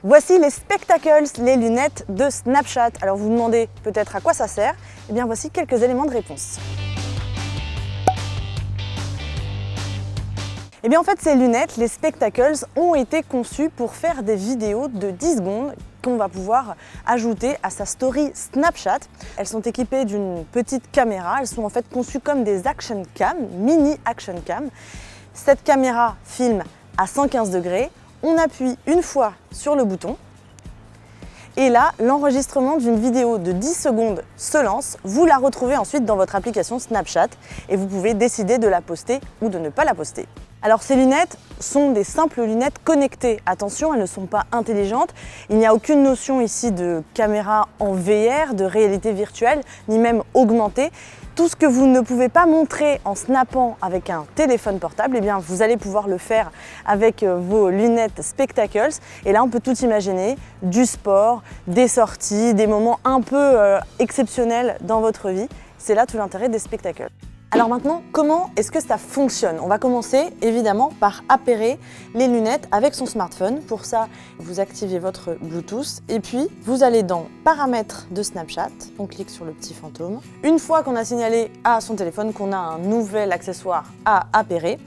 Voici les Spectacles, les lunettes de Snapchat. Alors vous vous demandez peut-être à quoi ça sert? Eh bien voici quelques éléments de réponse. Eh bien en fait ces lunettes, les Spectacles, ont été conçues pour faire des vidéos de 10 secondes qu'on va pouvoir ajouter à sa story Snapchat. Elles sont équipées d'une petite caméra, elles sont en fait conçues comme des action cam, mini action cam. Cette caméra filme à 115 degrés, on appuie une fois sur le bouton et là, l'enregistrement d'une vidéo de 10 secondes se lance. Vous la retrouvez ensuite dans votre application Snapchat et vous pouvez décider de la poster ou de ne pas la poster. Alors ces lunettes sont des simples lunettes connectées. Attention, elles ne sont pas intelligentes. Il n'y a aucune notion ici de caméra en VR, de réalité virtuelle, ni même augmentée. Tout ce que vous ne pouvez pas montrer en snappant avec un téléphone portable, eh bien vous allez pouvoir le faire avec vos lunettes Spectacles. Et là, on peut tout imaginer, du sport, des sorties, des moments un peu exceptionnels dans votre vie. C'est là tout l'intérêt des Spectacles. Alors maintenant, comment est-ce que ça fonctionne? On va commencer évidemment par appairer les lunettes avec son smartphone. Pour ça, vous activez votre Bluetooth et puis vous allez dans Paramètres de Snapchat, on clique sur le petit fantôme. Une fois qu'on a signalé à son téléphone qu'on a un nouvel accessoire à appairer,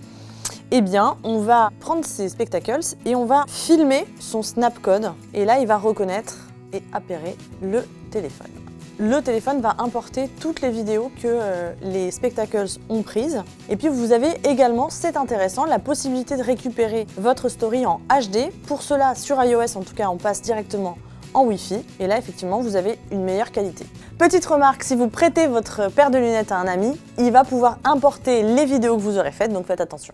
eh bien on va prendre ses Spectacles et on va filmer son snapcode et là il va reconnaître et appairer le téléphone. Le téléphone va importer toutes les vidéos que les Spectacles ont prises. Et puis vous avez également, c'est intéressant, la possibilité de récupérer votre story en HD. Pour cela, sur iOS en tout cas, on passe directement en Wi-Fi. Et là, effectivement, vous avez une meilleure qualité. Petite remarque, si vous prêtez votre paire de lunettes à un ami, il va pouvoir importer les vidéos que vous aurez faites, donc faites attention.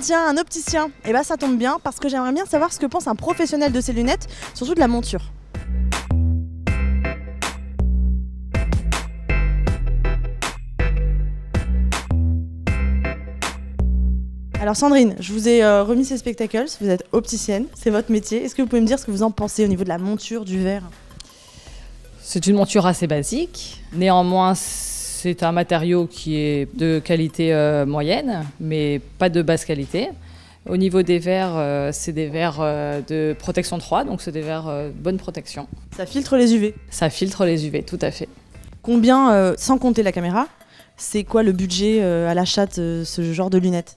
Tiens, un opticien. Et bah ça tombe bien parce que j'aimerais bien savoir ce que pense un professionnel de ces lunettes, surtout de la monture. Alors Sandrine, je vous ai remis ces Spectacles, vous êtes opticienne, c'est votre métier. Est-ce que vous pouvez me dire ce que vous en pensez au niveau de la monture, du verre? C'est une monture assez basique, néanmoins c'est un matériau qui est de qualité moyenne, mais pas de basse qualité. Au niveau des verres, c'est des verres de protection 3, donc c'est des verres de bonne protection. Ça filtre les UV? Ça filtre les UV, tout à fait. Combien, sans compter la caméra, c'est quoi le budget à l'achat de ce genre de lunettes?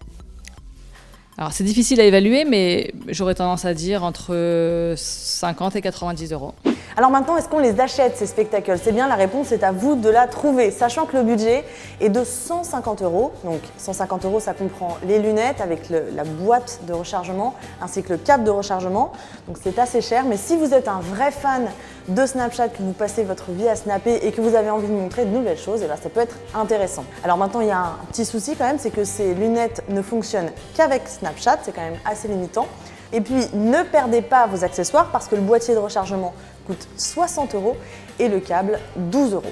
Alors c'est difficile à évaluer, mais j'aurais tendance à dire entre 50 et 90 euros. Alors maintenant, est-ce qu'on les achète ces Spectacles? C'est bien, la réponse est à vous de la trouver, sachant que le budget est de 150 euros. Donc 150 euros, ça comprend les lunettes avec la boîte de rechargement ainsi que le câble de rechargement. Donc c'est assez cher, mais si vous êtes un vrai fan de Snapchat, que vous passez votre vie à snapper et que vous avez envie de montrer de nouvelles choses, et bien ça peut être intéressant. Alors maintenant, il y a un petit souci quand même, c'est que ces lunettes ne fonctionnent qu'avec Snapchat, c'est quand même assez limitant. Et puis, ne perdez pas vos accessoires parce que le boîtier de rechargement coûte 60 euros et le câble 12 euros.